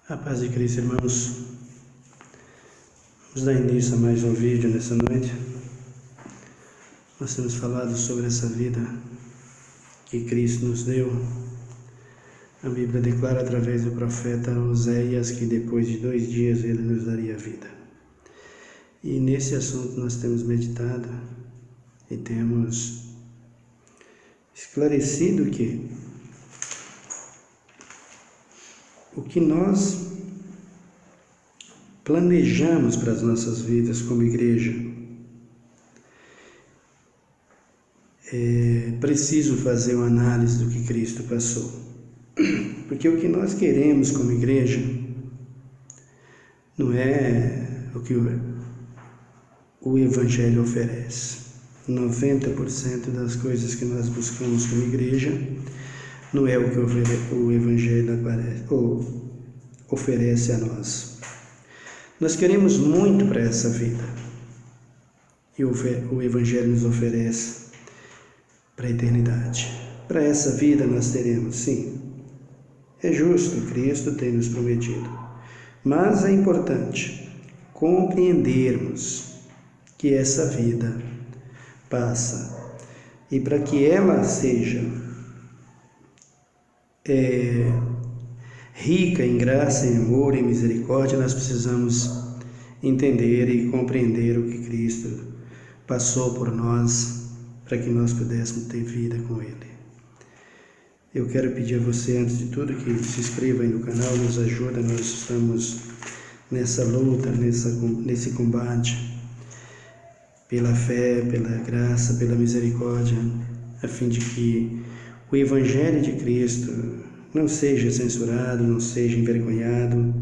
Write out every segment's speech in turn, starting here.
A paz de Cristo, irmãos. Vamos dar início a mais um vídeo nessa noite. Nós temos falado sobre essa vida que Cristo nos deu. A Bíblia declara através do profeta Oséias que depois de 2 dias ele nos daria vida. E nesse assunto nós temos meditado e temos esclarecido que o que nós planejamos para as nossas vidas como igreja é preciso fazer uma análise do que Cristo passou. Porque o que nós queremos como igreja não é o que o Evangelho oferece. 90% das coisas que nós buscamos como igreja não é o que o Evangelho oferece a nós. Nós queremos muito para essa vida e o Evangelho nos oferece para a eternidade. Para essa vida nós teremos, sim. É justo, Cristo tem nos prometido. Mas é importante compreendermos que essa vida passa. E para que ela seja rica em graça, em amor, em misericórdia, nós precisamos entender e compreender o que Cristo passou por nós para que nós pudéssemos ter vida com Ele. Eu quero pedir a você, antes de tudo, que se inscreva aí no canal, nos ajuda, nós estamos nessa luta, nesse combate, pela fé, pela graça, pela misericórdia, a fim de que o Evangelho de Cristo não seja censurado, não seja envergonhado,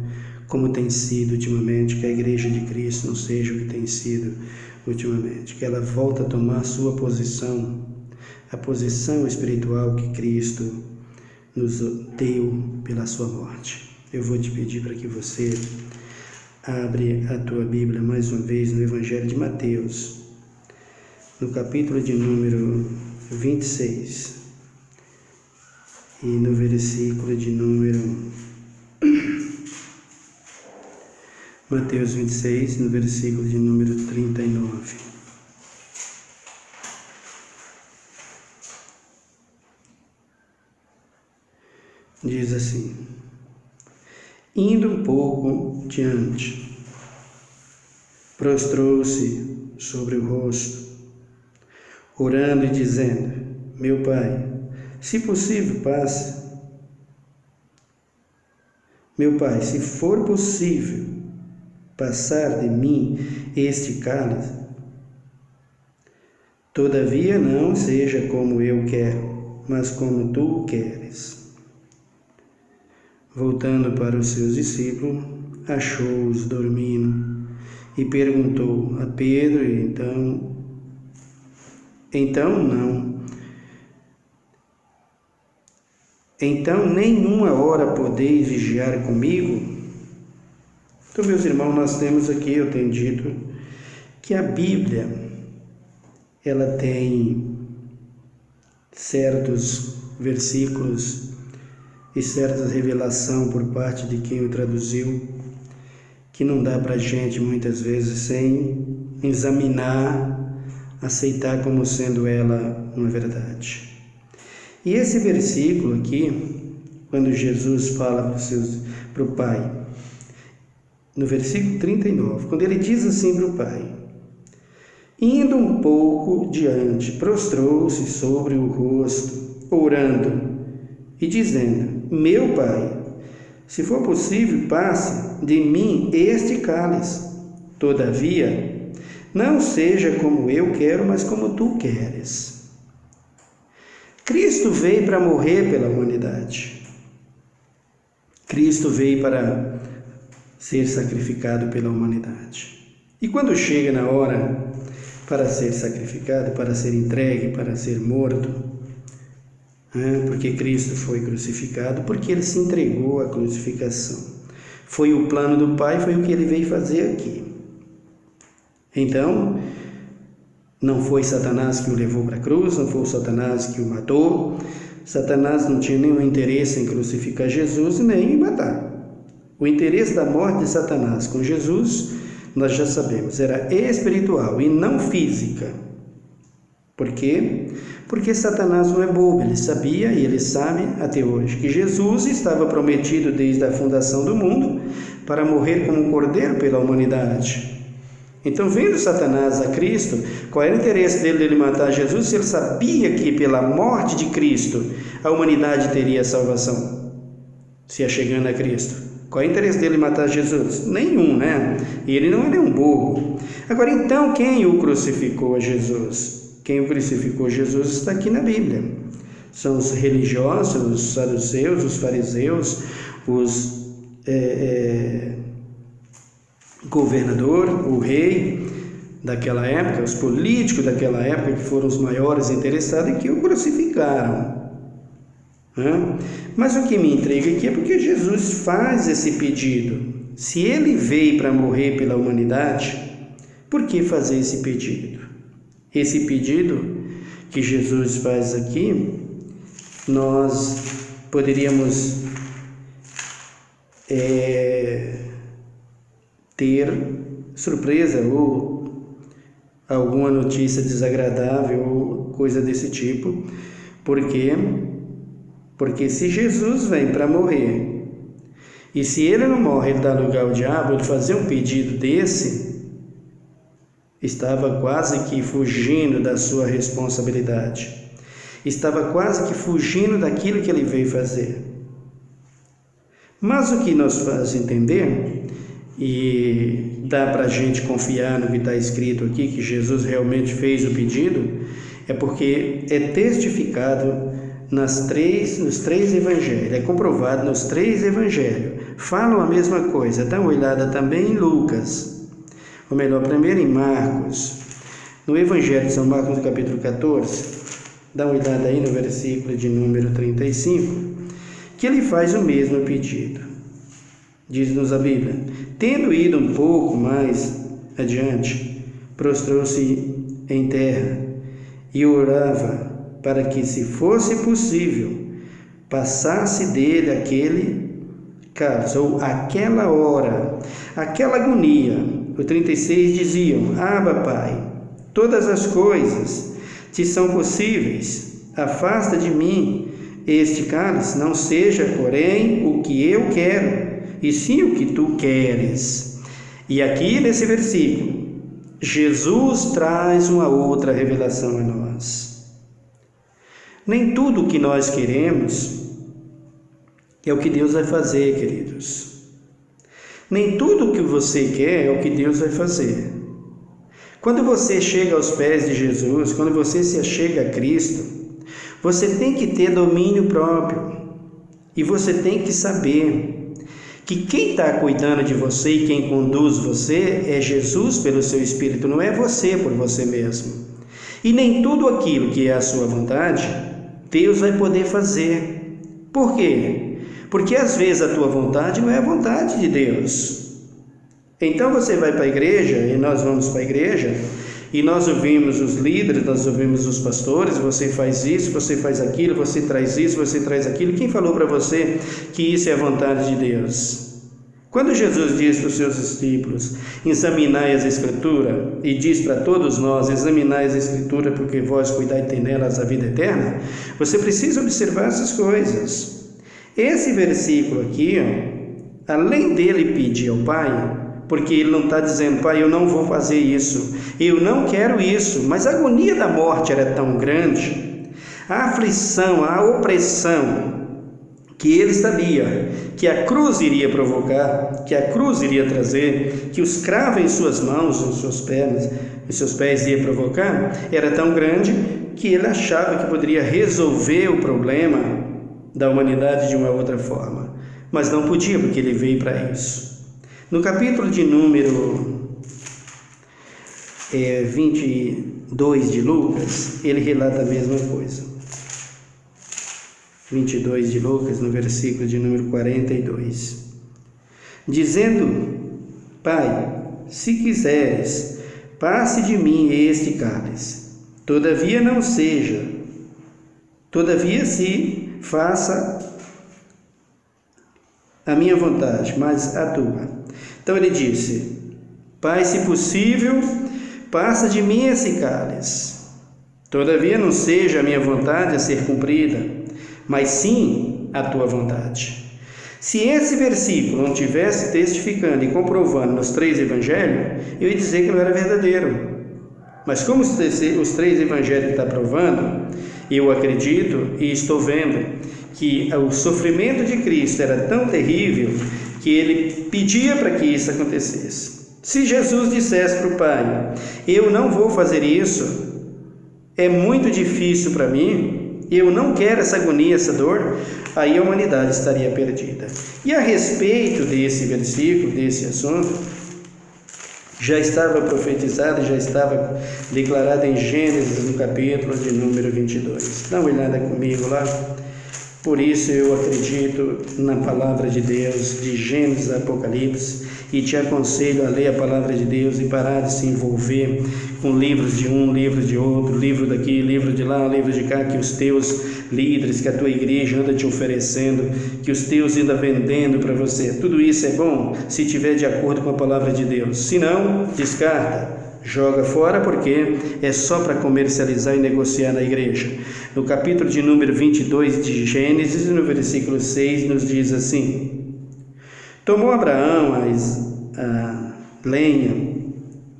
como tem sido ultimamente, que a Igreja de Cristo não seja o que tem sido ultimamente, que ela volte a tomar a sua posição, a posição espiritual que Cristo nos deu pela sua morte. Eu vou te pedir para que você abre a tua Bíblia mais uma vez no Evangelho de Mateus, no capítulo de número 26 e no versículo de número Mateus 26, no versículo de número 39. Diz assim: indo um pouco diante, prostrou-se sobre o rosto, orando e dizendo: meu Pai, se possível, passe. Meu Pai, se for possível passar de mim este cálice, todavia não seja como eu quero, mas como tu queres. Voltando para os seus discípulos, achou-os dormindo e perguntou a Pedro, Então nenhuma hora podeis vigiar comigo? Então, meus irmãos, nós temos aqui, eu tenho dito, que a Bíblia, ela tem certos versículos e certa revelação por parte de quem o traduziu, que não dá para a gente, muitas vezes, sem examinar, aceitar como sendo ela uma verdade. E esse versículo aqui, quando Jesus fala para o Pai, no versículo 39, quando ele diz assim para o Pai: indo um pouco diante, prostrou-se sobre o rosto, orando e dizendo: meu Pai, se for possível, passe de mim este cálice, todavia não seja como eu quero, mas como tu queres. Cristo veio para morrer pela humanidade. Cristo veio para ser sacrificado pela humanidade. E quando chega na hora para ser sacrificado, para ser entregue, para ser morto, porque Cristo foi crucificado, porque ele se entregou à crucificação. Foi o plano do Pai, foi o que ele veio fazer aqui. Então, não foi Satanás que o levou para a cruz, não foi Satanás que o matou. Satanás não tinha nenhum interesse em crucificar Jesus nem em matar. O interesse da morte de Satanás com Jesus, nós já sabemos, era espiritual e não física. Por quê? Porque Satanás não é bobo, ele sabia e ele sabe até hoje que Jesus estava prometido desde a fundação do mundo para morrer como um cordeiro pela humanidade. Então, vendo Satanás a Cristo, qual era o interesse dele matar Jesus se ele sabia que pela morte de Cristo a humanidade teria salvação, se achegando a Cristo? Qual é o interesse dele matar Jesus? Nenhum, né? E ele não era um bobo. Agora, então, quem o crucificou a Jesus? Quem o crucificou a Jesus está aqui na Bíblia. São os religiosos, os saduceus, os fariseus, os governador, o rei daquela época, os políticos daquela época que foram os maiores interessados e que o crucificaram. Mas o que me intriga aqui é porque Jesus faz esse pedido. Se ele veio para morrer pela humanidade, por que fazer esse pedido? Esse pedido que Jesus faz aqui, nós poderíamos ter surpresa ou alguma notícia desagradável ou coisa desse tipo. Por quê? Porque se Jesus vem para morrer, e se ele não morre, ele dá lugar ao diabo, ele fazer um pedido desse, estava quase que fugindo da sua responsabilidade. Estava quase que fugindo daquilo que ele veio fazer. Mas o que nos faz entender, e dá para a gente confiar no que está escrito aqui, que Jesus realmente fez o pedido, é porque é testificado nos três evangelhos, é comprovado nos 3 evangelhos, falam a mesma coisa. Dá uma olhada também em Lucas, ou melhor, primeiro em Marcos, no evangelho de São Marcos, no capítulo 14, dá uma olhada aí no versículo de número 35, que ele faz o mesmo pedido. Diz-nos a Bíblia: tendo ido um pouco mais adiante, prostrou-se em terra e orava para que, se fosse possível, passasse dele aquele caso, ou aquela hora, aquela agonia. O 36 diziam: Abba, Pai, todas as coisas te são possíveis, afasta de mim este cálice, não seja, porém, o que eu quero, e sim o que tu queres. E aqui nesse versículo, Jesus traz uma outra revelação a nós. Nem tudo o que nós queremos é o que Deus vai fazer, queridos. Nem tudo o que você quer é o que Deus vai fazer. Quando você chega aos pés de Jesus, quando você se achega a Cristo, você tem que ter domínio próprio. E você tem que saber que quem está cuidando de você e quem conduz você é Jesus pelo seu Espírito, não é você por você mesmo. E nem tudo aquilo que é a sua vontade, Deus vai poder fazer. Por quê? Porque às vezes a tua vontade não é a vontade de Deus. Então você vai para a igreja, e nós vamos para a igreja, e nós ouvimos os líderes, nós ouvimos os pastores: você faz isso, você faz aquilo, você traz isso, você traz aquilo. Quem falou para você que isso é a vontade de Deus? Quando Jesus diz para os seus discípulos: examinai as Escrituras, e diz para todos nós: examinai as Escrituras, porque vós cuidai ter nelas a vida eterna, você precisa observar essas coisas. Esse versículo aqui, além dele pedir ao Pai, porque ele não está dizendo: Pai, eu não vou fazer isso, eu não quero isso, mas a agonia da morte era tão grande, a aflição, a opressão, que ele sabia que a cruz iria provocar, que a cruz iria trazer, que os cravos em suas mãos, em suas pernas, em seus pés ia provocar, era tão grande que ele achava que poderia resolver o problema da humanidade de uma outra forma, mas não podia, porque ele veio para isso. No capítulo de número 22 de Lucas, ele relata a mesma coisa. 22 de Lucas, no versículo de número 42. Dizendo: Pai, se quiseres, passe de mim este cálice. Todavia não seja. Todavia se faça a minha vontade, mas a tua. Então ele disse: Pai, se possível, passa de mim esse cálice. Todavia não seja a minha vontade a ser cumprida, mas sim a tua vontade. Se esse versículo não tivesse testificando e comprovando nos 3 evangelhos, eu ia dizer que não era verdadeiro. Mas como os 3 evangelhos estão provando, eu acredito e estou vendo que o sofrimento de Cristo era tão terrível que ele pedia para que isso acontecesse. Se Jesus dissesse para o Pai: eu não vou fazer isso, é muito difícil para mim, eu não quero essa agonia, essa dor, aí a humanidade estaria perdida. E a respeito desse versículo, desse assunto, já estava profetizado, já estava declarado em Gênesis, no capítulo de número 22. Dá uma olhada comigo lá. Por isso eu acredito na palavra de Deus, de Gênesis a Apocalipse, e te aconselho a ler a palavra de Deus e parar de se envolver com livros de um, livro de outro, livro daqui, livro de lá, livro de cá, que os teus líderes, que a tua igreja anda te oferecendo, que os teus anda vendendo para você. Tudo isso é bom se estiver de acordo com a palavra de Deus. Se não, descarta. Joga fora, porque é só para comercializar e negociar na igreja. No capítulo de número 22 de Gênesis, no versículo 6, nos diz assim: Tomou Abraão a lenha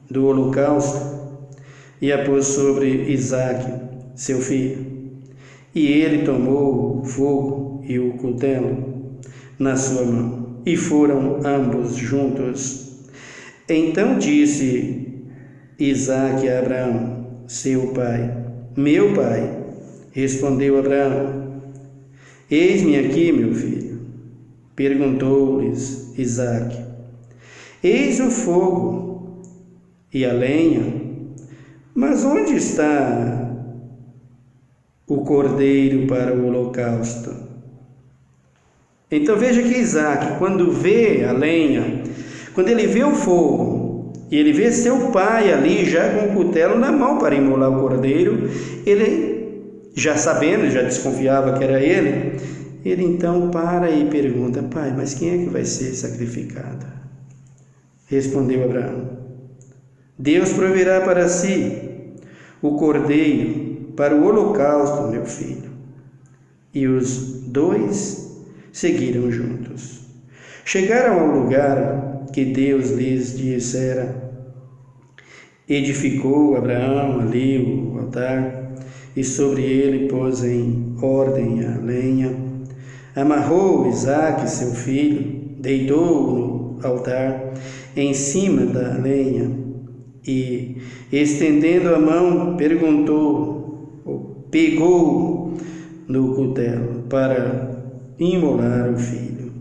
do holocausto e a pôs sobre Isaque, seu filho. E ele tomou o fogo e o cutelo na sua mão, e foram ambos juntos. Então disse Isaque a Abraão, seu pai: meu pai. Respondeu Abraão: eis-me aqui, meu filho. Perguntou-lhes Isaque: eis o fogo e a lenha, mas onde está o cordeiro para o holocausto? Então veja que Isaque, quando vê a lenha, quando ele vê o fogo, e ele vê seu pai ali já com o cutelo na mão para imolar o cordeiro, ele, já sabendo, já desconfiava que era ele então para e pergunta: pai, mas quem é que vai ser sacrificado? Respondeu Abraão: Deus proverá para si o cordeiro para o holocausto, meu filho. E os dois seguiram juntos. Chegaram ao lugar que Deus lhes dissera. Edificou Abraão ali o altar, e sobre ele pôs em ordem a lenha. Amarrou Isaque, seu filho, deitou-o no altar, em cima da lenha, e, estendendo a mão, pegou no cutelo para imolar o filho.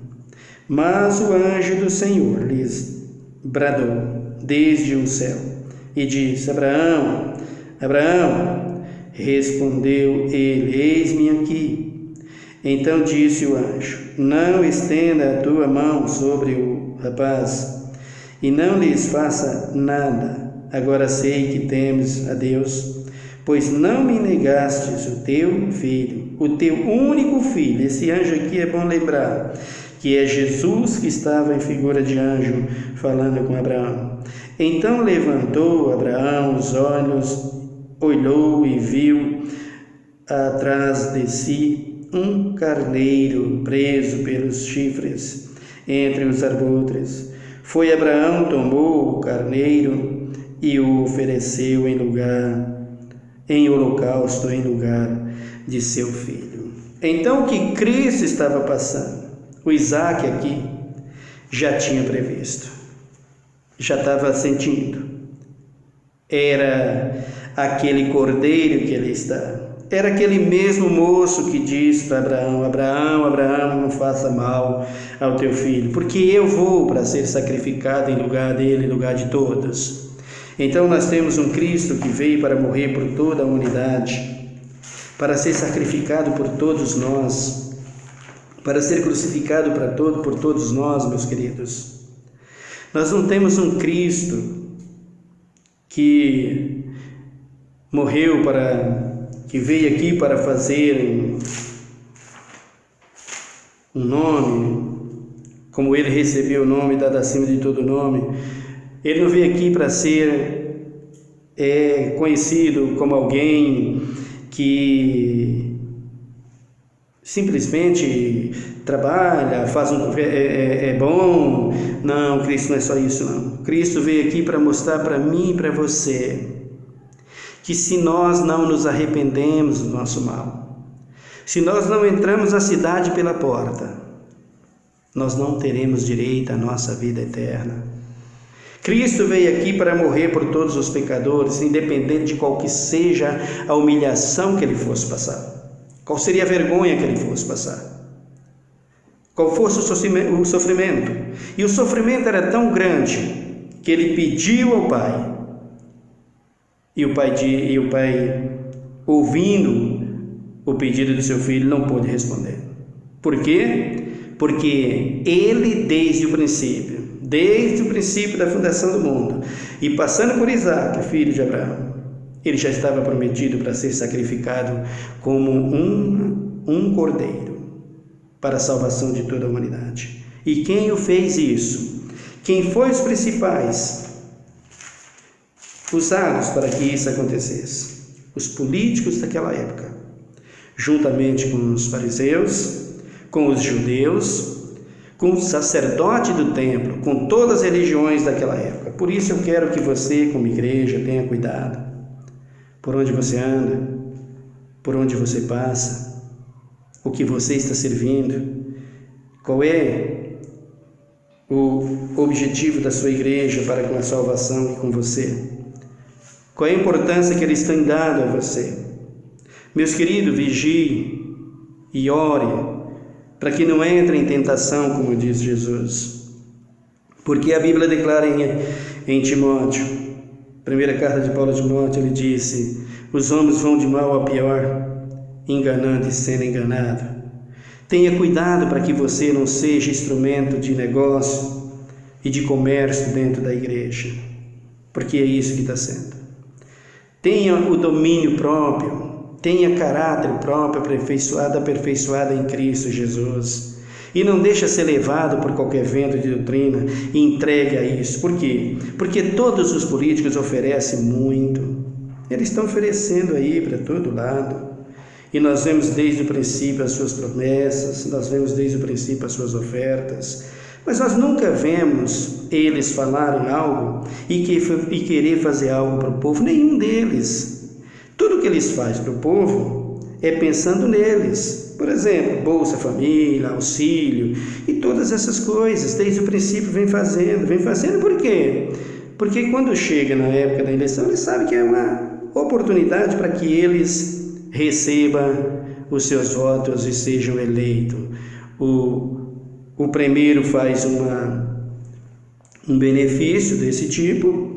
Mas o anjo do Senhor lhes bradou desde o céu e disse: Abraão, Abraão. Respondeu ele: eis-me aqui. Então disse o anjo: não estenda a tua mão sobre o rapaz e não lhes faça nada. Agora sei que temes a Deus, pois não me negastes o teu filho, o teu único filho. Esse anjo aqui é bom lembrar que é Jesus que estava em figura de anjo falando com Abraão. Então levantou Abraão os olhos, olhou e viu atrás de si um carneiro preso pelos chifres entre os abutres. Foi Abraão, tomou o carneiro e o ofereceu em holocausto em lugar de seu filho. Então o que Cristo estava passando, o Isaque aqui já tinha previsto, já estava sentindo. Era aquele cordeiro que ele está. Era aquele mesmo moço que disse para Abraão: Abraão, Abraão, não faça mal ao teu filho, porque eu vou para ser sacrificado em lugar dele, em lugar de todos. Então nós temos um Cristo que veio para morrer por toda a humanidade, para ser sacrificado por todos nós, para ser crucificado por todos nós, meus queridos. Nós não temos um Cristo que morreu que veio aqui para fazer um nome, como ele recebeu o nome dado acima de todo nome. Ele não veio aqui para ser conhecido como alguém que simplesmente trabalha, é bom. Não, Cristo não é só isso, não. Cristo veio aqui para mostrar para mim e para você que se nós não nos arrependemos do nosso mal, se nós não entramos na cidade pela porta, nós não teremos direito à nossa vida eterna. Cristo veio aqui para morrer por todos os pecadores, independente de qual que seja a humilhação que ele fosse passar. Qual seria a vergonha que ele fosse passar? Qual fosse o sofrimento? E o sofrimento era tão grande que ele pediu ao Pai. E o pai, ouvindo o pedido do seu filho, não pôde responder. Por quê? Porque ele, desde o princípio da fundação do mundo, e passando por Isaac, filho de Abraão, ele já estava prometido para ser sacrificado como um cordeiro para a salvação de toda a humanidade. E quem o fez isso? Quem foi os principais usados para que isso acontecesse? Os políticos daquela época, juntamente com os fariseus, com os judeus, com o sacerdote do templo, com todas as religiões daquela época. Por isso eu quero que você, como igreja, tenha cuidado por onde você anda, por onde você passa, o que você está servindo, qual é o objetivo da sua igreja para com a salvação e com você, qual é a importância que eles têm dado a você. Meus queridos, vigie e ore para que não entre em tentação, como diz Jesus, porque a Bíblia declara em Timóteo, primeira carta de Paulo a Timóteo, ele disse: os homens vão de mal a pior, enganando e sendo enganado. Tenha cuidado para que você não seja instrumento de negócio e de comércio dentro da igreja, porque é isso que está sendo. Tenha o domínio próprio, tenha caráter próprio, aperfeiçoado em Cristo Jesus. E não deixa ser levado por qualquer vento de doutrina e entregue a isso. Por quê? Porque todos os políticos oferecem muito. Eles estão oferecendo aí para todo lado. E nós vemos desde o princípio as suas promessas, nós vemos desde o princípio as suas ofertas. Mas nós nunca vemos eles falarem algo e querer fazer algo para o povo. Nenhum deles. Tudo que eles fazem para o povo é pensando neles. Por exemplo, Bolsa Família, auxílio e todas essas coisas, desde o princípio vem fazendo. Por quê? Porque quando chega na época da eleição, eles sabem que é uma oportunidade para que eles recebam os seus votos e sejam eleitos. O primeiro faz um benefício desse tipo,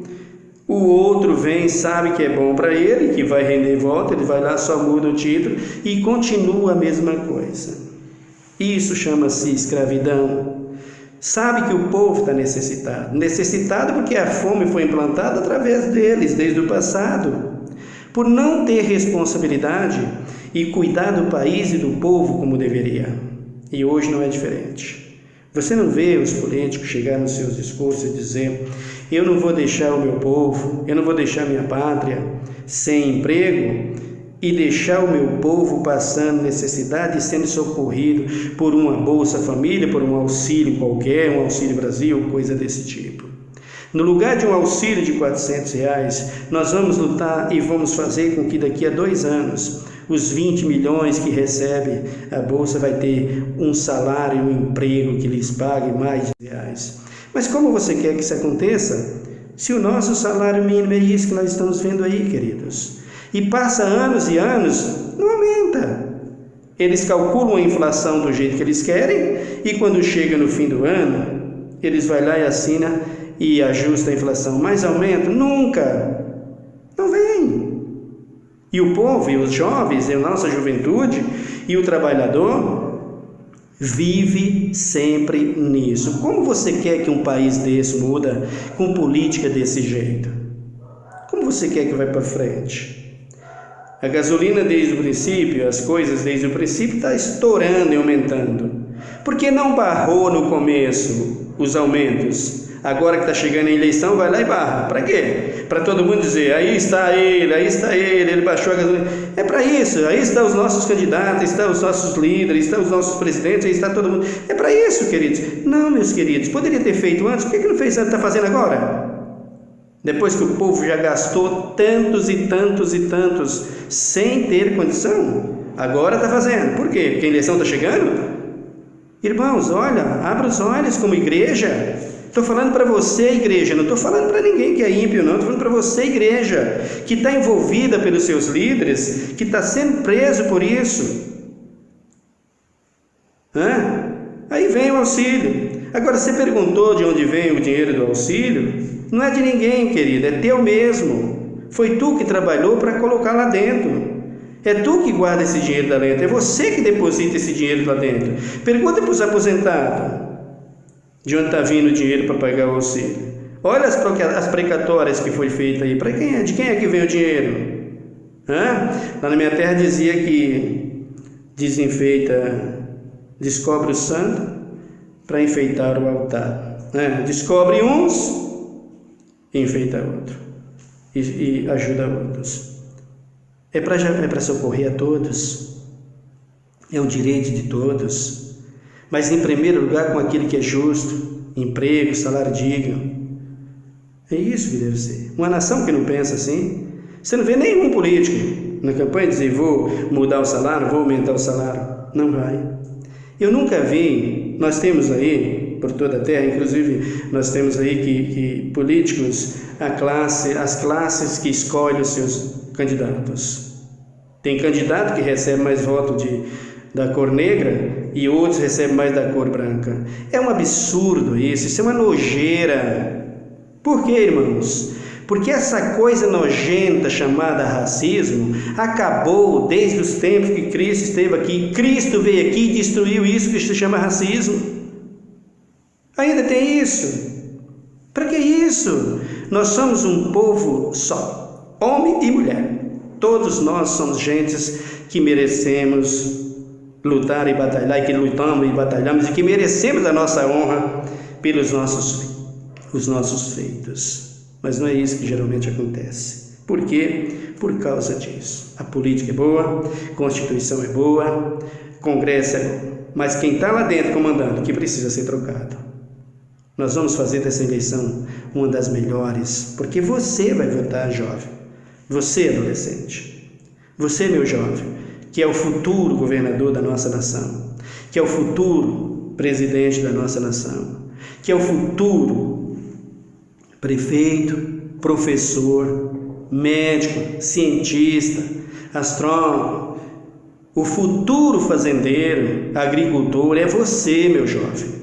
o outro vem, sabe que é bom para ele, que vai render voto, ele vai lá, só muda o título e continua a mesma coisa. Isso chama-se escravidão. Sabe que o povo está necessitado porque a fome foi implantada através deles, desde o passado, por não ter responsabilidade e cuidar do país e do povo como deveria. E hoje não é diferente. Você não vê os políticos chegar nos seus discursos e dizer: eu não vou deixar o meu povo, eu não vou deixar minha pátria sem emprego e deixar o meu povo passando necessidade e sendo socorrido por uma Bolsa Família, por um auxílio qualquer, um Auxílio Brasil, coisa desse tipo. No lugar de um auxílio de R$400, nós vamos lutar e vamos fazer com que daqui a 2 anos os 20 milhões que recebe a Bolsa vai ter um salário, um emprego que lhes pague mais de R$100. Mas como você quer que isso aconteça? Se o nosso salário mínimo é isso que nós estamos vendo aí, queridos. E passa anos e anos, não aumenta. Eles calculam a inflação do jeito que eles querem e quando chega no fim do ano, eles vão lá e assinam e ajusta a inflação. Mas aumenta? Nunca. Não vem. E o povo, e os jovens, e a nossa juventude, e o trabalhador, vive sempre nisso. Como você quer que um país desse muda com política desse jeito? Como você quer que vai para frente? A gasolina desde o princípio, as coisas desde o princípio está estourando e aumentando. Por que não barrou no começo os aumentos? Agora que está chegando a eleição, vai lá e barra. Para quê? Para todo mundo dizer, aí está ele baixou a gasolina. É para isso, aí estão os nossos candidatos, estão os nossos líderes, estão os nossos presidentes, aí está todo mundo. É para isso, queridos. Não, meus queridos, poderia ter feito antes, por que não fez antes, está fazendo agora? Depois que o povo já gastou tantos e tantos e tantos sem ter condição, agora está fazendo. Por quê? Porque a eleição está chegando? Irmãos, olha, abra os olhos como igreja. Estou falando para você, igreja, não estou falando para ninguém que é ímpio, não. Estou falando para você, igreja, que está envolvida pelos seus líderes, que está sendo preso por isso. Aí vem o auxílio. Agora, você perguntou de onde vem o dinheiro do auxílio? Não é de ninguém, querido, é teu mesmo. Foi tu que trabalhou para colocar lá dentro. É tu que guarda esse dinheiro lá dentro. É você que deposita esse dinheiro lá dentro. Pergunta para os aposentados de onde está vindo o dinheiro para pagar o auxílio. Olha as precatórias que foi feita aí. De quem é que vem o dinheiro? Lá na minha terra dizia que descobre o santo para enfeitar o altar. Descobre uns e enfeita outro. E ajuda outros. É para socorrer a todos. É um direito de todos. Mas em primeiro lugar com aquele que é justo, emprego, salário digno. É isso que deve ser. Uma nação que não pensa assim, você não vê nenhum político na campanha dizer, vou mudar o salário, vou aumentar o salário. Não vai. Eu nunca vi, nós temos aí, por toda a terra, inclusive nós temos aí que políticos, as classes que escolhem os seus candidatos. Tem candidato que recebe mais voto da cor negra e outros recebem mais da cor branca. É um absurdo isso é uma nojeira. Por quê, irmãos? Porque essa coisa nojenta chamada racismo acabou desde os tempos que Cristo esteve aqui. Cristo veio aqui e destruiu isso que se chama racismo. Ainda tem isso. Para que isso? Nós somos um povo só, homem e mulher. Todos nós somos gentes que merecemos lutar e batalhar, e que lutamos e batalhamos, e que merecemos a nossa honra pelos os nossos feitos. Mas não é isso que geralmente acontece. Por quê? Por causa disso. A política é boa, a Constituição é boa, o Congresso é bom, mas quem está lá dentro comandando, que precisa ser trocado. Nós vamos fazer dessa eleição uma das melhores, porque você vai votar, jovem, você, adolescente, você, meu jovem, que é o futuro governador da nossa nação, que é o futuro presidente da nossa nação, que é o futuro prefeito, professor, médico, cientista, astrônomo, o futuro fazendeiro, agricultor, é você, meu jovem.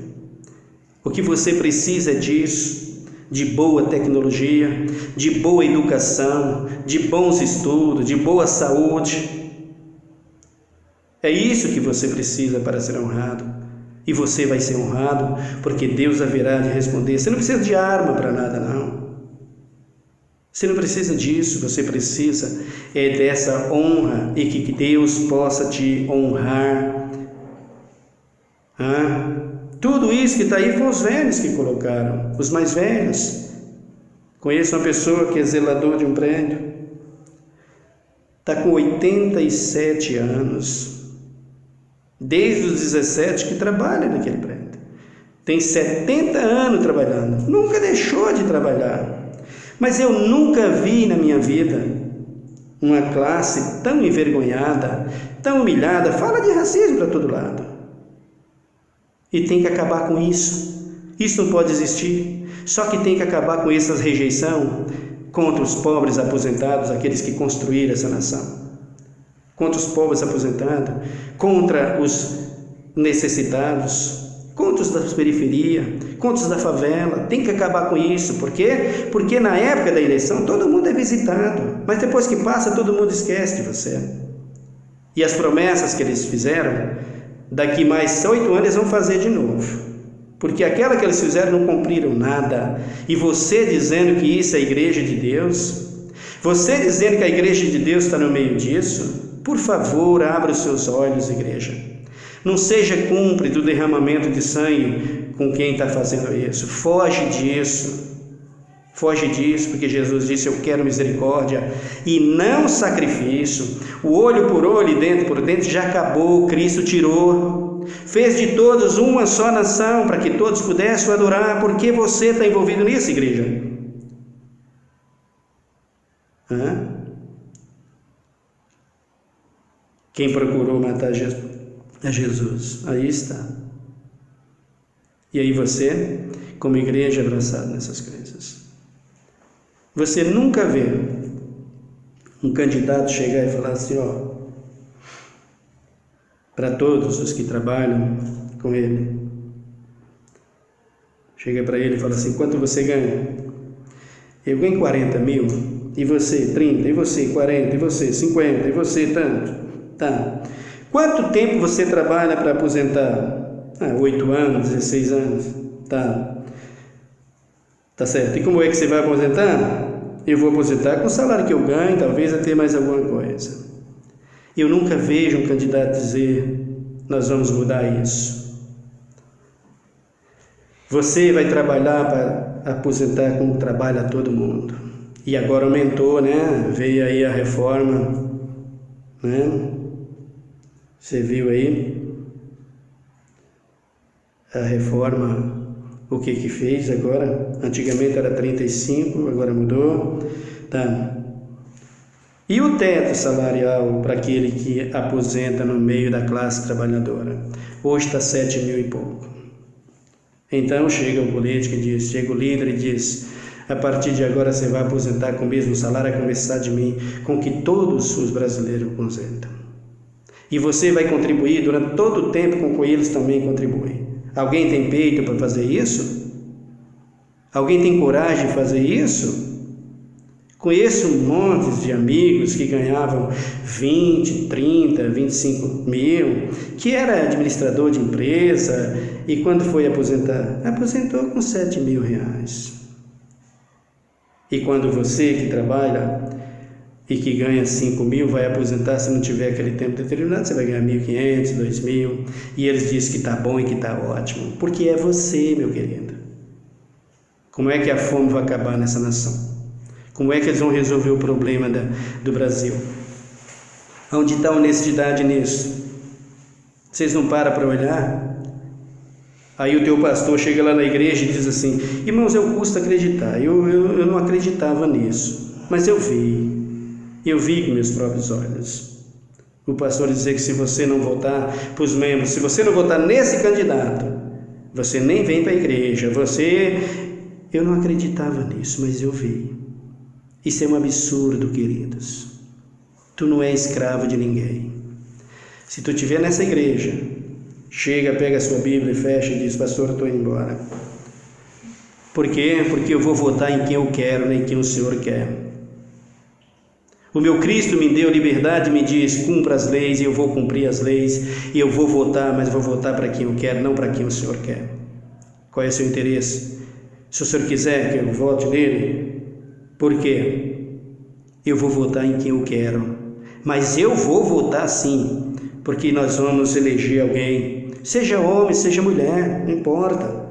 O que você precisa é disso, de boa tecnologia, de boa educação, de bons estudos, de boa saúde. É isso que você precisa para ser honrado. E você vai ser honrado, porque Deus haverá de responder. Você não precisa de arma para nada, não. Você não precisa disso, você precisa dessa honra e que Deus possa te honrar. Tudo isso que está aí foram os velhos que colocaram, os mais velhos. Conheço uma pessoa que é zelador de um prédio, está com 87 anos. Desde os 17 que trabalha naquele prédio. Tem 70 anos trabalhando. Nunca deixou de trabalhar. Mas eu nunca vi na minha vida uma classe tão envergonhada, tão humilhada. Fala de racismo para todo lado. E tem que acabar com isso. Isso não pode existir. Só que tem que acabar com essa rejeição contra os pobres aposentados, aqueles que construíram essa nação. Contra os pobres aposentados, contra os necessitados, contra os da periferia, contra os da favela. Tem que acabar com isso. Por quê? Porque na época da eleição todo mundo é visitado, mas depois que passa todo mundo esquece de você. E as promessas que eles fizeram, daqui mais 8 anos eles vão fazer de novo, porque aquela que eles fizeram não cumpriram nada. E você dizendo que isso é a igreja de Deus, você dizendo que a igreja de Deus está no meio disso, por favor, abra os seus olhos, igreja. Não seja cúmplice do derramamento de sangue com quem está fazendo isso. Foge disso. Foge disso, porque Jesus disse: eu quero misericórdia e não sacrifício. O olho por olho e dente por dente já acabou. Cristo tirou. Fez de todos uma só nação, para que todos pudessem adorar. Por que você está envolvido nisso, igreja? Quem procurou matar Jesus? Aí está. E aí você, como igreja, abraçado nessas crenças. Você nunca vê um candidato chegar e falar assim, para todos os que trabalham com ele. Chega para ele e fala assim: quanto você ganha? Eu ganho 40 mil. E você 30, e você 40, e você 50, e você tanto. Tá. Quanto tempo você trabalha para aposentar? 8 anos, 16 anos. Tá certo. E como é que você vai aposentar? Eu vou aposentar com o salário que eu ganho, talvez até mais alguma coisa. Eu nunca vejo um candidato dizer: nós vamos mudar isso. Você vai trabalhar para aposentar como trabalha todo mundo. E agora aumentou, né? Veio aí a reforma, né? Você viu aí a reforma, o que fez agora? Antigamente era 35, agora mudou. Tá. E o teto salarial para aquele que aposenta no meio da classe trabalhadora? Hoje está 7 mil e pouco. Então chega o político e diz, chega o líder e diz: a partir de agora você vai aposentar com o mesmo salário, a começar de mim, com que todos os brasileiros aposentam. E você vai contribuir durante todo o tempo com que eles também contribuem. Alguém tem peito para fazer isso? Alguém tem coragem de fazer isso? Conheço um monte de amigos que ganhavam 20, 30, 25 mil, que era administrador de empresa e quando foi aposentar, aposentou com 7 mil reais. E quando você que trabalha e que ganha 5 mil vai aposentar, se não tiver aquele tempo determinado, você vai ganhar 1.500, 2.000, e eles dizem que está bom e que está ótimo, porque é você, meu querido. Como é que a fome vai acabar nessa nação? Como é que eles vão resolver o problema do Brasil? Onde está a honestidade nisso? Vocês não param para olhar? Aí o teu pastor chega lá na igreja e diz assim: irmãos, eu custa acreditar, eu não acreditava nisso, mas eu vi com meus próprios olhos. O pastor dizer que se você não votar para os membros, se você não votar nesse candidato, você nem vem para a igreja, eu não acreditava nisso, mas eu vi. Isso é um absurdo, queridos. Tu não é escravo de ninguém. Se tu estiver nessa igreja, chega, pega a sua Bíblia e fecha e diz: pastor, eu estou indo embora. Por quê? Porque eu vou votar em quem eu quero, nem em quem o Senhor quer. O meu Cristo me deu liberdade, me diz: cumpra as leis, e eu vou cumprir as leis, e eu vou votar, mas vou votar para quem eu quero, não para quem o Senhor quer. Qual é o seu interesse? Se o Senhor quiser que eu vote nele, por quê? Eu vou votar em quem eu quero, mas eu vou votar sim, porque nós vamos eleger alguém, seja homem, seja mulher, não importa.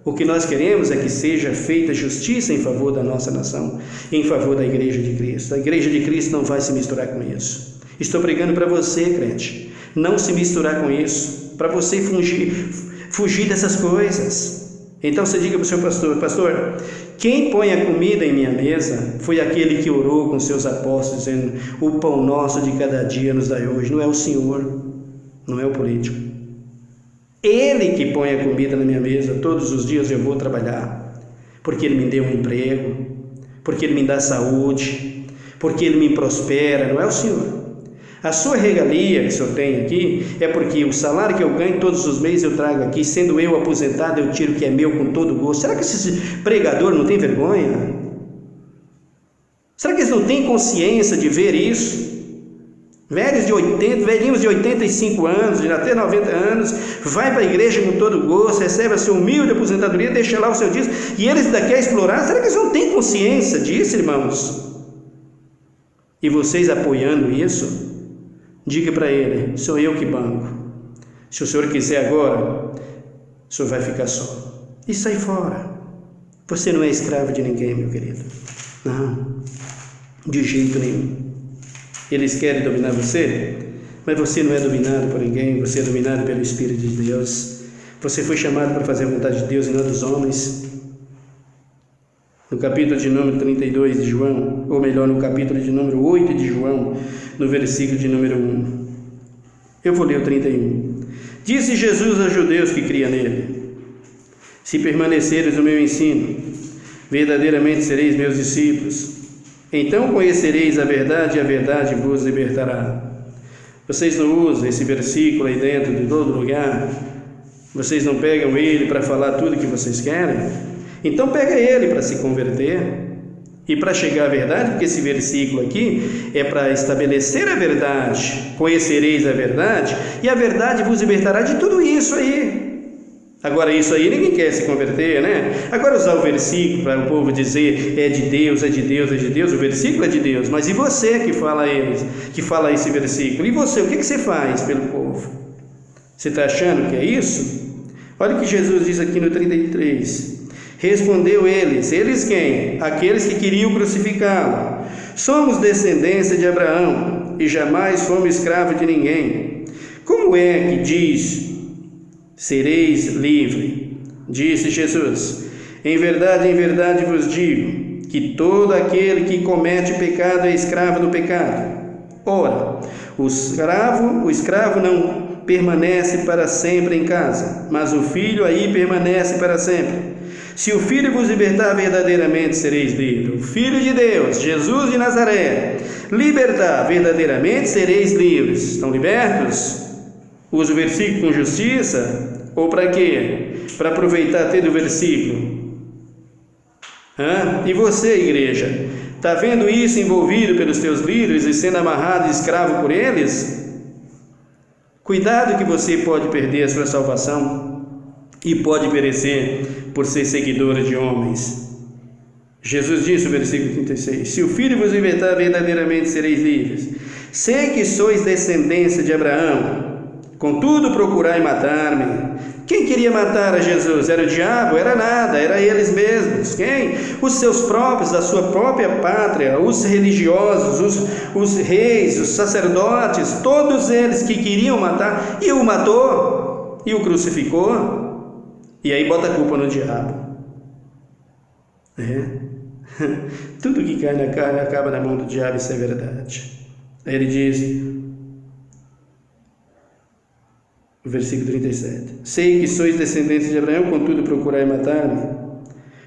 O que nós queremos é que seja feita justiça em favor da nossa nação, em favor da Igreja de Cristo. A Igreja de Cristo não vai se misturar com isso. Estou pregando para você, crente, não se misturar com isso, para você fugir dessas coisas. Então você diga para o seu pastor: pastor, quem põe a comida em minha mesa foi aquele que orou com seus apóstolos, dizendo: o pão nosso de cada dia nos dai hoje. Não é o Senhor, não é o político. Ele que põe a comida na minha mesa. Todos os dias eu vou trabalhar, porque Ele me deu um emprego, porque Ele me dá saúde, porque Ele me prospera. Não é o Senhor. A sua regalia que o Senhor tem aqui é porque o salário que eu ganho todos os meses eu trago aqui, sendo eu aposentado, eu tiro o que é meu com todo gosto. Será que esse pregador não tem vergonha? Será que eles não têm consciência de ver isso? Velhinhos de 85 anos, de até 90 anos, vai para a igreja com todo gosto, recebe a sua humilde aposentadoria, deixa lá o seu dízimo, e eles ainda querem explorar. Será que eles não têm consciência disso, irmãos? E vocês apoiando isso, diga para ele: sou eu que banco. Se o senhor quiser agora, o senhor vai ficar só. E sai fora. Você não é escravo de ninguém, meu querido. Não, de jeito nenhum. Eles querem dominar você, mas você não é dominado por ninguém, você é dominado pelo Espírito de Deus. Você foi chamado para fazer a vontade de Deus e não dos homens. No capítulo de número 32 de João, ou melhor, no capítulo de número 8 de João, no versículo de número 1. Eu vou ler o 31. Disse Jesus aos judeus que criam nele: se permaneceres no meu ensino, verdadeiramente sereis meus discípulos. Então conhecereis a verdade, e a verdade vos libertará. Vocês não usam esse versículo aí dentro de todo lugar? Vocês não pegam ele para falar tudo que vocês querem? Então pega ele para se converter e para chegar à verdade, porque esse versículo aqui é para estabelecer a verdade. Conhecereis a verdade, e a verdade vos libertará de tudo isso aí. Agora, isso aí ninguém quer se converter, né? Agora, usar o versículo para o povo dizer é de Deus, é de Deus, é de Deus, o versículo é de Deus, mas e você que fala esse versículo? E você, o que você faz pelo povo? Você está achando que é isso? Olha o que Jesus diz aqui no 33. Respondeu eles quem? Aqueles que queriam crucificá-lo. Somos descendência de Abraão e jamais fomos escravos de ninguém. Como é que diz, sereis livre? Disse Jesus: em verdade vos digo, que todo aquele que comete pecado é escravo do pecado. Ora, o escravo não permanece para sempre em casa, mas o filho aí permanece para sempre. Se o Filho vos libertar, verdadeiramente sereis livres. O Filho de Deus, Jesus de Nazaré, libertar, verdadeiramente sereis livres. Estão libertos? Usa o versículo com justiça? Ou para quê? Para aproveitar todo o versículo. E você, igreja, está vendo isso envolvido pelos teus líderes e sendo amarrado e escravo por eles? Cuidado que você pode perder a sua salvação e pode perecer por ser seguidor de homens. Jesus disse no versículo 36: se o Filho vos libertar, verdadeiramente sereis livres. Sei que sois descendência de Abraão, contudo procurai matar-me. Quem queria matar a Jesus? Era o diabo? Era nada, era eles mesmos. Quem? Os seus próprios, da sua própria pátria, os religiosos, os reis, os sacerdotes, todos eles que queriam matar, e o matou, e o crucificou. E aí bota a culpa no diabo. Tudo que cai na carne acaba na mão do diabo, isso é verdade. Aí ele diz, o versículo 37, sei que sois descendentes de Abraão, contudo procurai matar-me,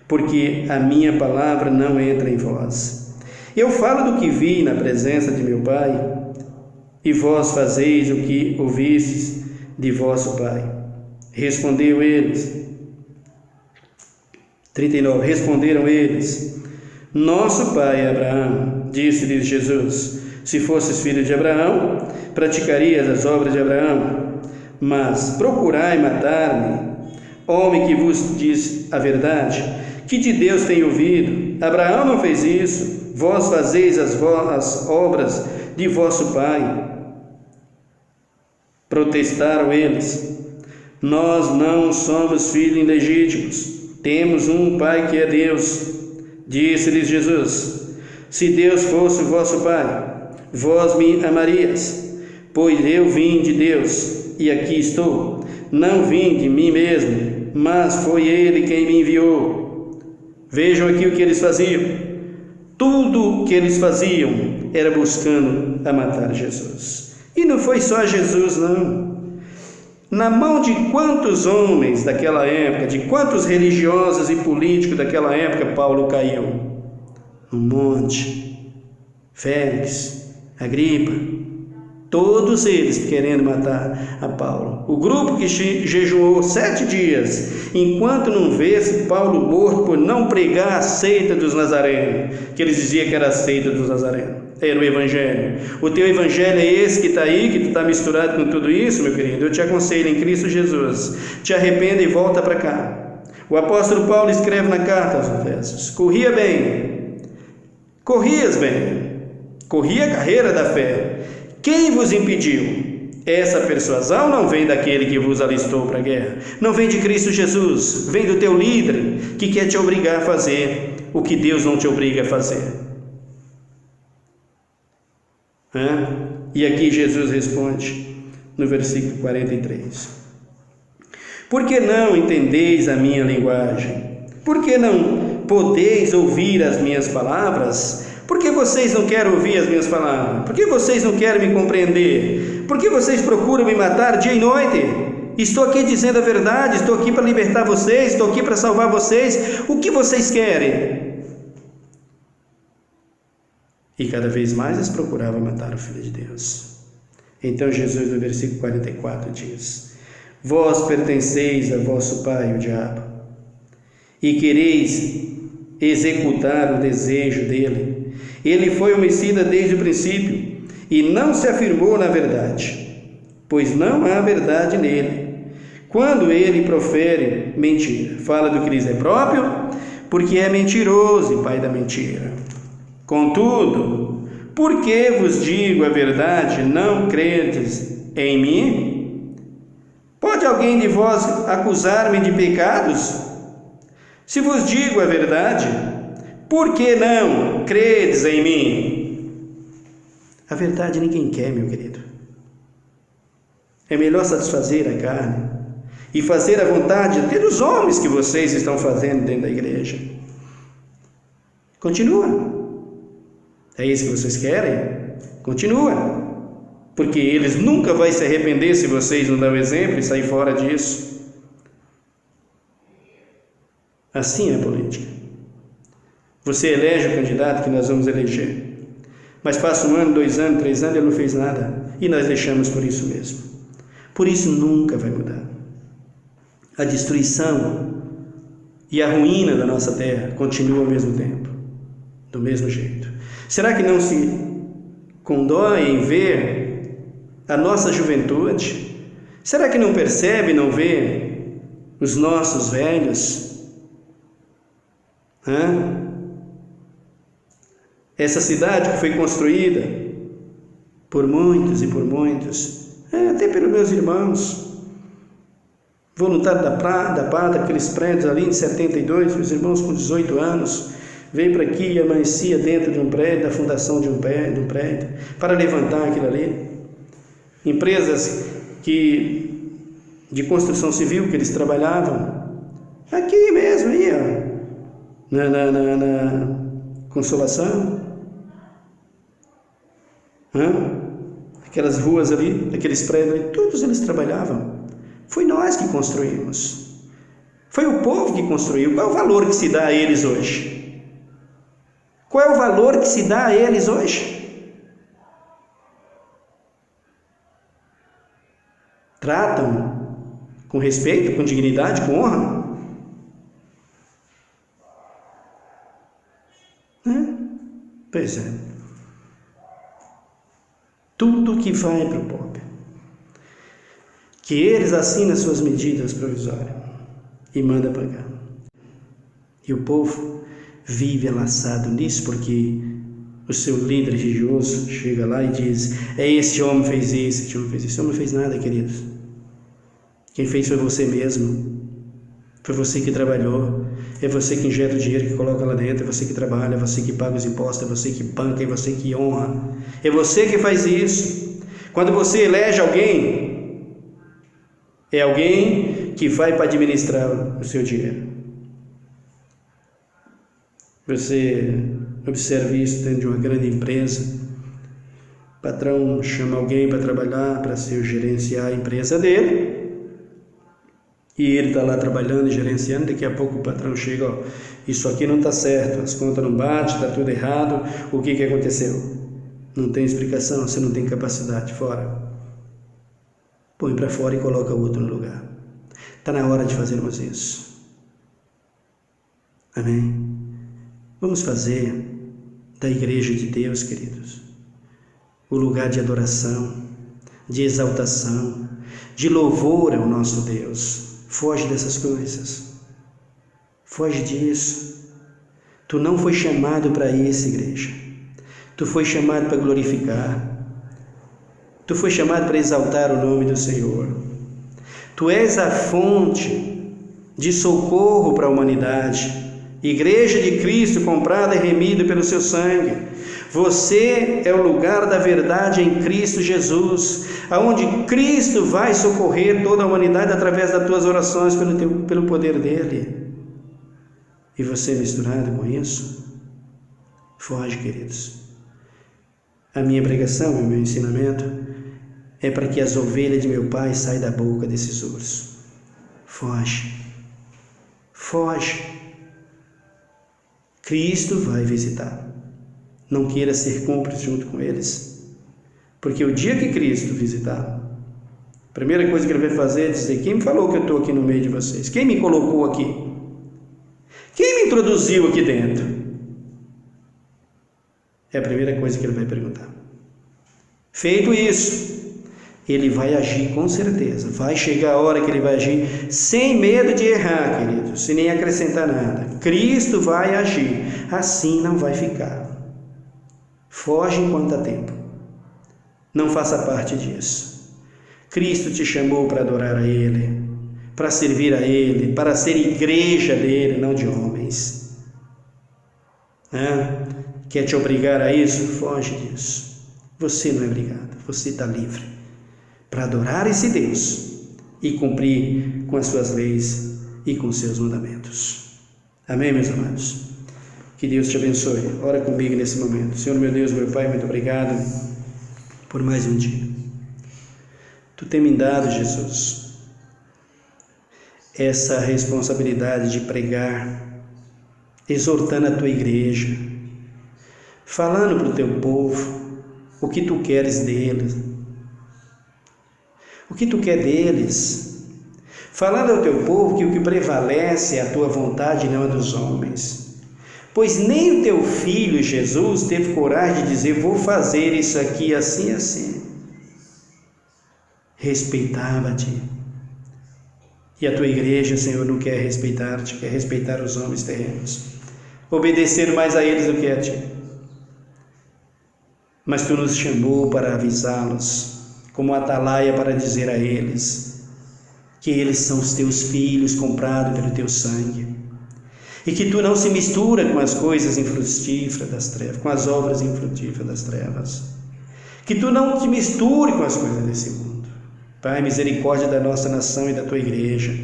porque a minha palavra não entra em vós. Eu falo do que vi na presença de meu Pai, e vós fazeis o que ouvistes de vosso Pai. Respondeu eles, 39, responderam eles, nosso pai Abraão. Disse-lhes Jesus, se fosses filho de Abraão, praticarias as obras de Abraão, mas procurai matar-me, homem que vos diz a verdade, que de Deus tem ouvido. Abraão não fez isso, vós fazeis as obras de vosso pai. Protestaram eles, nós não somos filhos ilegítimos, temos um Pai que é Deus. Disse-lhes Jesus, se Deus fosse o vosso Pai, vós me amarias, pois eu vim de Deus, e aqui estou. Não vim de mim mesmo, mas foi Ele quem me enviou. Vejam aqui o que eles faziam. Tudo o que eles faziam era buscando a matar Jesus. E não foi só Jesus, não. Na mão de quantos homens daquela época, de quantos religiosos e políticos daquela época, Paulo caiu? Um monte. Félix, Agripa, todos eles querendo matar a Paulo. O grupo que jejuou 7 dias, enquanto não vê Paulo morto por não pregar a seita dos nazarenos, que eles diziam que era a seita dos nazarenos. Era o Evangelho. O teu Evangelho é esse que está aí, que tu está misturado com tudo isso, meu querido. Eu te aconselho em Cristo Jesus, te arrependa e volta para cá. O apóstolo Paulo escreve na carta aos Efésios, corrias bem, corri a carreira da fé. Quem vos impediu? essa persuasão não vem daquele que vos alistou para a guerra, não vem de Cristo Jesus, vem do teu líder que quer te obrigar a fazer o que Deus não te obriga a fazer. E aqui Jesus responde no versículo 43: por que não entendeis a minha linguagem? Por que não podeis ouvir as minhas palavras? Por que vocês não querem ouvir as minhas palavras? Por que vocês não querem me compreender? Por que vocês procuram me matar dia e noite? Estou aqui dizendo a verdade, estou aqui para libertar vocês, estou aqui para salvar vocês. O que vocês querem? E cada vez mais eles procuravam matar o Filho de Deus. Então Jesus, no versículo 44, diz: vós pertenceis a vosso pai, o diabo, e quereis executar o desejo dele. Ele foi homicida desde o princípio e não se afirmou na verdade, pois não há verdade nele. Quando ele profere mentira, fala do que lhes é próprio, porque é mentiroso e pai da mentira. Contudo, porque vos digo a verdade, não credes em mim? Pode alguém de vós acusar-me de pecados? Se vos digo a verdade, por que não credes em mim? A verdade ninguém quer, meu querido. É melhor satisfazer a carne e fazer a vontade até dos homens que vocês estão fazendo dentro da igreja. Continua. É isso que vocês querem? Continua. Porque eles nunca vão se arrepender se vocês não dão exemplo e sair fora disso. Assim é a política. Você elege o candidato que nós vamos eleger, mas passa 1 ano, 2 anos, 3 anos, ele não fez nada, e nós deixamos por isso mesmo. Por isso nunca vai mudar. A destruição e a ruína da nossa terra continua ao mesmo tempo, do mesmo jeito. Será que não se condói em ver a nossa juventude? Será que não percebe, não vê os nossos velhos? Essa cidade que foi construída por muitos e por muitos, até pelos meus irmãos, voluntário da Pátria, aqueles prédios ali em 72, meus irmãos com 18 anos, veio para aqui e amanhecia dentro de um prédio, da fundação de um prédio, para levantar aquilo ali. Empresas de construção civil que eles trabalhavam, aqui mesmo, aí, na Consolação, aquelas ruas ali, aqueles prédios ali, todos eles trabalhavam. Foi nós que construímos, foi o povo que construiu. Qual é o valor que se dá a eles hoje? Qual é o valor que se dá a eles hoje? Tratam com respeito, com dignidade, com honra? Pois é. Tudo que vai para o pobre, que eles assinam suas medidas provisórias e mandam pagar. E o povo vive enlaçado nisso, porque o seu líder religioso chega lá e diz: esse homem fez isso, esse homem fez isso. Esse homem não fez nada, queridos. Quem fez foi você mesmo. Foi você que trabalhou, é você que injeta o dinheiro que coloca lá dentro, é você que trabalha, é você que paga os impostos, é você que banca, é você que honra, é você que faz isso. Quando você elege alguém, é alguém que vai para administrar o seu dinheiro. Você observa isso dentro de uma grande empresa. O patrão chama alguém para trabalhar, para gerenciar a empresa dele. E ele está lá trabalhando e gerenciando, daqui a pouco o patrão chega: isso aqui não está certo, as contas não batem, está tudo errado, o que aconteceu? Não tem explicação, você não tem capacidade, fora. Põe para fora e coloca o outro no lugar. Está na hora de fazermos isso. Amém? Vamos fazer da igreja de Deus, queridos, o lugar de adoração, de exaltação, de louvor ao nosso Deus. Foge dessas coisas. Foge disso. Tu não foi chamado para isso, igreja. Tu foi chamado para glorificar. Tu foi chamado para exaltar o nome do Senhor. Tu és a fonte de socorro para a humanidade. Igreja de Cristo, comprada e remida pelo seu sangue. Você é o lugar da verdade em Cristo Jesus, aonde Cristo vai socorrer toda a humanidade através das tuas orações pelo poder dele. E você misturado com isso? Foge, queridos. A minha pregação, o meu ensinamento é para que as ovelhas de meu Pai saiam da boca desses ursos. Foge. Foge. Cristo vai visitar. Não queira ser cúmplice junto com eles, porque o dia que Cristo visitar, a primeira coisa que ele vai fazer é dizer: quem me falou que eu estou aqui no meio de vocês? Quem me colocou aqui? Quem me introduziu aqui dentro? É a primeira coisa que ele vai perguntar. Feito isso, ele vai agir com certeza. Vai chegar a hora que ele vai agir sem medo de errar, queridos, sem nem acrescentar nada. Cristo vai agir, assim não vai ficar. Foge enquanto há tempo. Não faça parte disso. Cristo te chamou para adorar a Ele, para servir a Ele, para ser igreja dele, não de homens. Quer te obrigar a isso? Foge disso. Você não é obrigado, você está livre para adorar esse Deus e cumprir com as suas leis e com os seus mandamentos. Amém, meus amados? Que Deus te abençoe. Ora comigo nesse momento. Senhor, meu Deus, meu Pai, muito obrigado por mais um dia. Tu tem me dado, Jesus, essa responsabilidade de pregar, exortando a tua igreja, falando para o teu povo o que tu queres deles, o que tu quer deles, falando ao teu povo que o que prevalece é a tua vontade e não a dos homens. Pois nem o teu filho Jesus teve coragem de dizer: vou fazer isso aqui assim, assim. Respeitava-te. E a tua igreja, Senhor, não quer respeitar-te, quer respeitar os homens terrenos, obedecer mais a eles do que a ti. Mas tu nos chamou para avisá-los, como atalaia para dizer a eles que eles são os teus filhos comprados pelo teu sangue. E que tu não se mistura com as coisas infrutíferas das trevas, com as obras infrutíferas das trevas. Que tu não te misture com as coisas desse mundo. Pai, misericórdia da nossa nação e da tua igreja.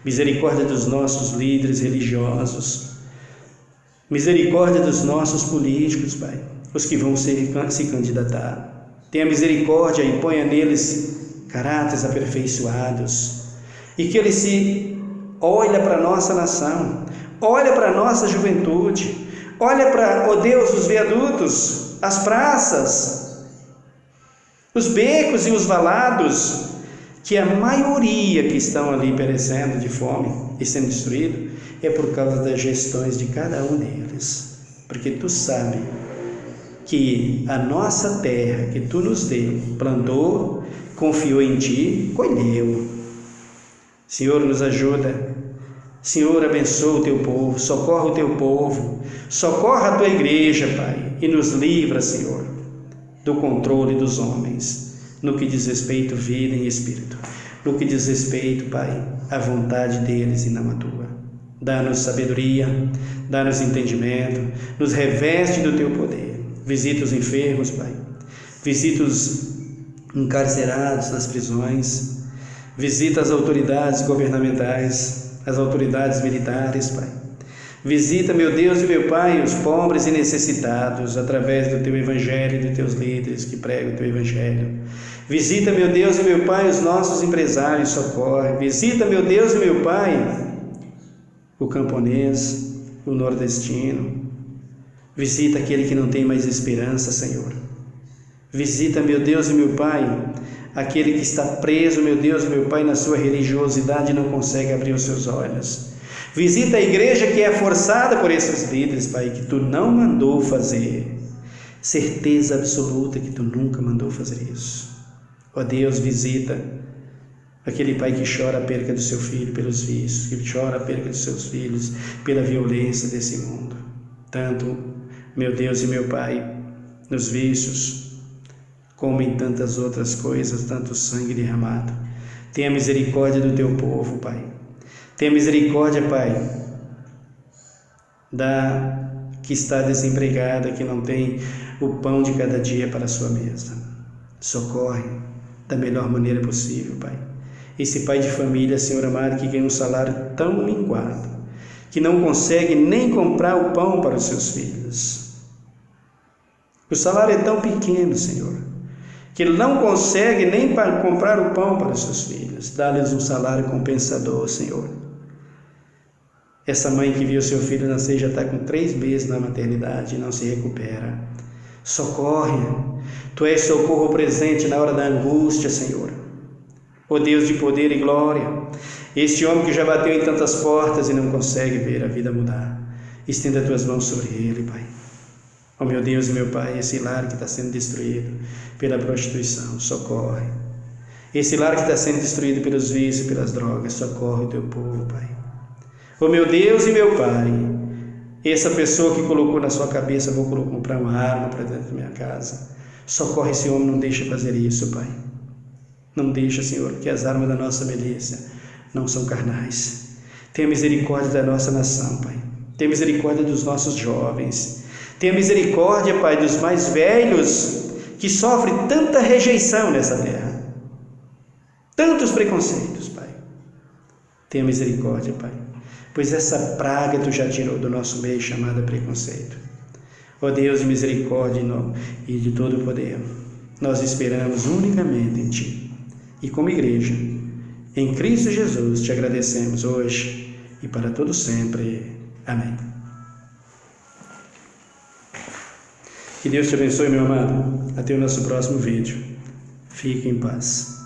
Misericórdia dos nossos líderes religiosos. Misericórdia dos nossos políticos, Pai, os que vão se candidatar. Tenha misericórdia e ponha neles caráteres aperfeiçoados. E que eles se olhem para a nossa nação. Olha para a nossa juventude, olha para, ó Deus, os viadutos, as praças, os becos e os valados, que a maioria que estão ali perecendo de fome e sendo destruído, é por causa das gestões de cada um deles. Porque tu sabe que a nossa terra que tu nos deu, plantou, confiou em ti, colheu. Senhor, nos ajuda. Senhor, abençoa o teu povo, socorre o teu povo, socorre a tua igreja, Pai, e nos livra, Senhor, do controle dos homens, no que diz respeito à vida e espírito, no que diz respeito, Pai, à vontade deles e não a tua. Dá-nos sabedoria, dá-nos entendimento, nos reveste do teu poder. Visita os enfermos, Pai, visita os encarcerados nas prisões, visita as autoridades governamentais, as autoridades militares, Pai. Visita, meu Deus e meu Pai, os pobres e necessitados, através do teu evangelho e dos teus líderes que pregam o teu evangelho. Visita, meu Deus e meu Pai, os nossos empresários, socorre. Visita, meu Deus e meu Pai, o camponês, o nordestino. Visita aquele que não tem mais esperança, Senhor. Visita, meu Deus e meu Pai, aquele que está preso, meu Deus e meu Pai, na sua religiosidade e não consegue abrir os seus olhos. Visita a igreja que é forçada por esses líderes, Pai, que tu não mandou fazer. Certeza absoluta que tu nunca mandou fazer isso. Ó Deus, visita aquele pai que chora a perca do seu filho pelos vícios, que chora a perca dos seus filhos pela violência desse mundo. Tanto, meu Deus e meu Pai, nos vícios, como em tantas outras coisas, tanto sangue derramado. Tenha misericórdia do teu povo, Pai. Tenha misericórdia, Pai, da que está desempregada, que não tem o pão de cada dia para a sua mesa. Socorre da melhor maneira possível, Pai. Esse pai de família, Senhor amado, que ganha um salário tão minguado, que não consegue nem comprar o pão para os seus filhos. O salário é tão pequeno, Senhor, que ele não consegue nem para comprar o pão para os seus filhos. Dá-lhes um salário compensador, Senhor. Essa mãe que viu seu filho nascer já está com 3 meses na maternidade e não se recupera. Socorre. Tu és socorro presente na hora da angústia, Senhor. Ó Deus de poder e glória, este homem que já bateu em tantas portas e não consegue ver a vida mudar, estenda tuas mãos sobre ele, Pai. Ó meu Deus e meu Pai, esse lar que está sendo destruído pela prostituição, socorre. Esse lar que está sendo destruído pelos vícios e pelas drogas, socorre o teu povo, Pai. Ó meu Deus e meu Pai, essa pessoa que colocou na sua cabeça, vou comprar uma arma para dentro da minha casa, socorre esse homem, não deixa fazer isso, Pai. Não deixa, Senhor, que as armas da nossa milícia não são carnais. Tenha misericórdia da nossa nação, Pai. Tenha misericórdia dos nossos jovens. Tenha misericórdia, Pai, dos mais velhos que sofrem tanta rejeição nessa terra. Tantos preconceitos, Pai. Tenha misericórdia, Pai, pois essa praga Tu já tirou do nosso meio, chamada preconceito. Ó Deus de misericórdia e de todo o poder, nós esperamos unicamente em Ti. E como igreja, em Cristo Jesus, Te agradecemos hoje e para todo sempre. Amém. Que Deus te abençoe, meu amado. Até o nosso próximo vídeo. Fique em paz.